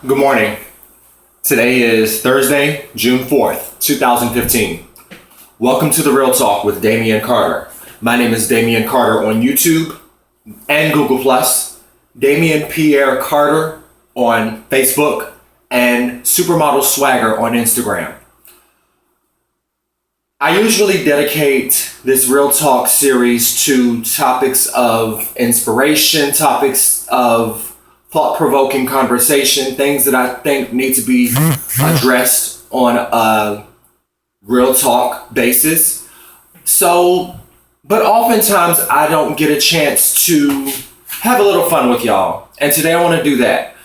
Good morning. Today is Thursday, June 4th, 2015. Welcome to The Real Talk with Damian Carter. My name is Damian Carter on YouTube and Google+, Damian Pierre Carter on Facebook, and Supermodel Swagger on Instagram. I usually dedicate this Real Talk series to topics of inspiration, topics of thought-provoking conversation, things that I think need to be addressed on a real talk basis. But oftentimes I don't get a chance to have a little fun with y'all. And today I want to do that.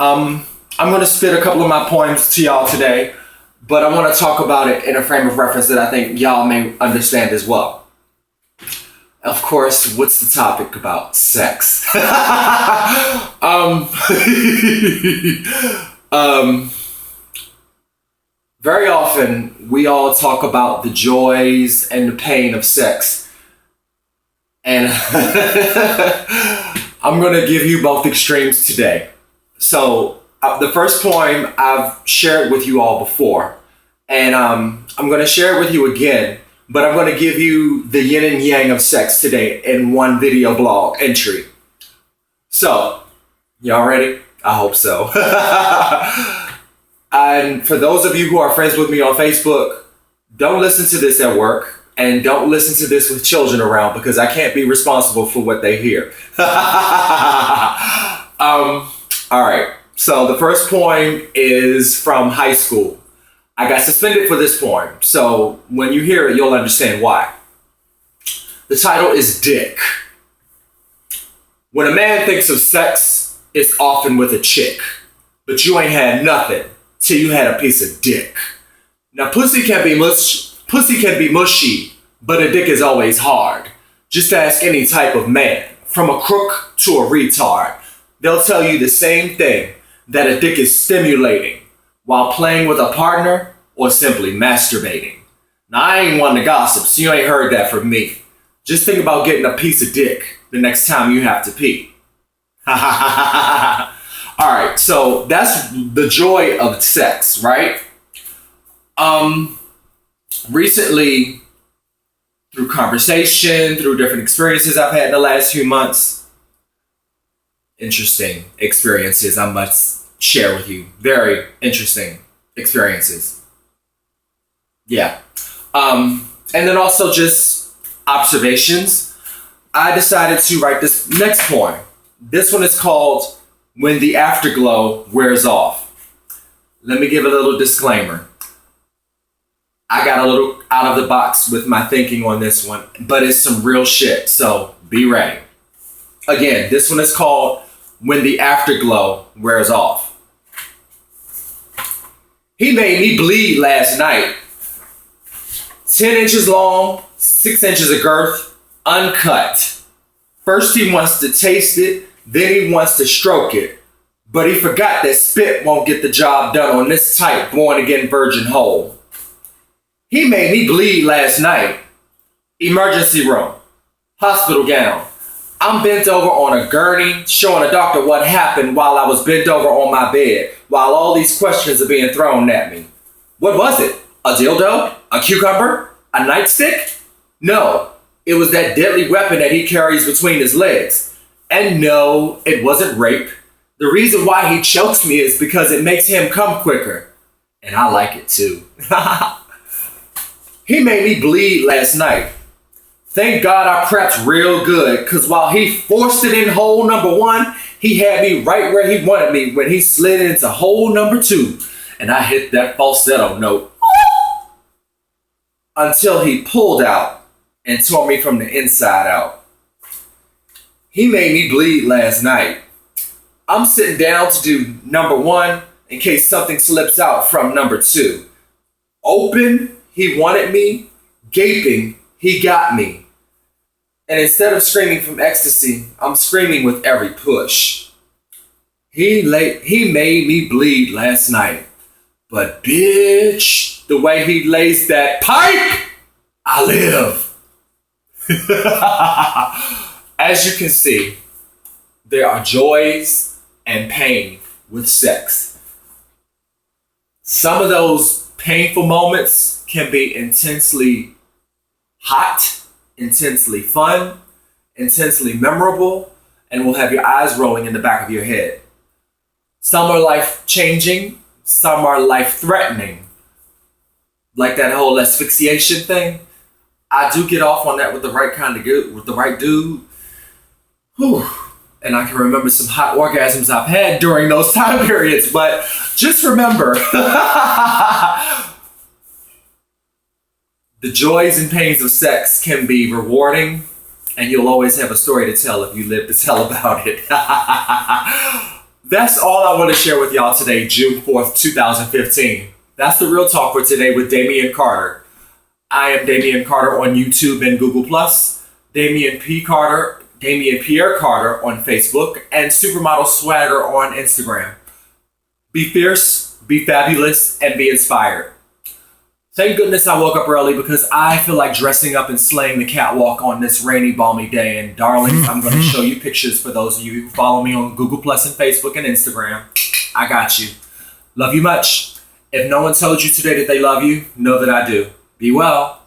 I'm going to spit a couple of my poems to y'all today, but I want to talk about it in a frame of reference that I think y'all may understand as well. Of course, what's the topic about? Sex. Very often, we all talk about the joys and the pain of sex. And I'm going to give you both extremes today. So, the first poem I've shared with you all before. And I'm going to share it with you again. But I'm going to give you the yin and yang of sex today in one video blog entry. So, y'all ready? I hope so. And for those of you who are friends with me on Facebook, don't listen to this at work and don't listen to this with children around because I can't be responsible for what they hear. All right. So the first poem is from high school. I got suspended for this poem, so when you hear it, you'll understand why. The title is Dick. When a man thinks of sex, it's often with a chick, but you ain't had nothing till you had a piece of dick. Now, pussy can be mushy, but a dick is always hard. Just ask any type of man, from a crook to a retard. They'll tell you the same thing, that a dick is stimulating, while playing with a partner or simply masturbating. Now, I ain't one to gossip, so you ain't heard that from me. Just think about getting a piece of dick the next time you have to pee. Alright, so that's the joy of sex, right? Recently, through conversation, through different experiences I've had in the last few months, interesting experiences I must share with you. Very interesting experiences. Yeah. And then also just observations. I decided to write this next poem. This one is called When the Afterglow Wears Off. Let me give a little disclaimer. I got a little out of the box with my thinking on this one, but it's some real shit, so be ready. Again, this one is called When the Afterglow Wears Off. He made me bleed last night. 10 inches long, 6 inches of girth, uncut. First he wants to taste it, then he wants to stroke it. But he forgot that spit won't get the job done on this tight, born-again virgin hole. He made me bleed last night. Emergency room, hospital gown. I'm bent over on a gurney, showing a doctor what happened while I was bent over on my bed, while all these questions are being thrown at me. What was it? A dildo? A cucumber? A nightstick? No, it was that deadly weapon that he carries between his legs. And no, it wasn't rape. The reason why he chokes me is because it makes him come quicker. And I like it too. He made me bleed last night. Thank God I prepped real good, because while he forced it in hole number 1, he had me right where he wanted me when he slid into hole number 2. And I hit that falsetto note until he pulled out and tore me from the inside out. He made me bleed last night. I'm sitting down to do number 1 in case something slips out from number 2. Open, he wanted me. Gaping, he got me. And instead of screaming from ecstasy, I'm screaming with every push. He made me bleed last night. But bitch, the way he lays that pipe, I live. As you can see, there are joys and pain with sex. Some of those painful moments can be intensely hot, intensely fun, intensely memorable, and will have your eyes rolling in the back of your head. Some are life-changing, some are life-threatening. Like that whole asphyxiation thing. I do get off on that with the right kind of good, with the right dude. Whew. And I can remember some hot orgasms I've had during those time periods, but just remember, the joys and pains of sex can be rewarding, and you'll always have a story to tell if you live to tell about it. That's all I want to share with y'all today, June 4th, 2015. That's the Real Talk for today with Damian Carter. I am Damian Carter on YouTube and Google+, Damian Pierre Carter on Facebook, and Supermodel Swagger on Instagram. Be fierce, be fabulous, and be inspired. Thank goodness I woke up early because I feel like dressing up and slaying the catwalk on this rainy, balmy day. And darlings, I'm going to show you pictures for those of you who follow me on Google+, and Facebook, and Instagram. I got you. Love you much. If no one told you today that they love you, know that I do. Be well.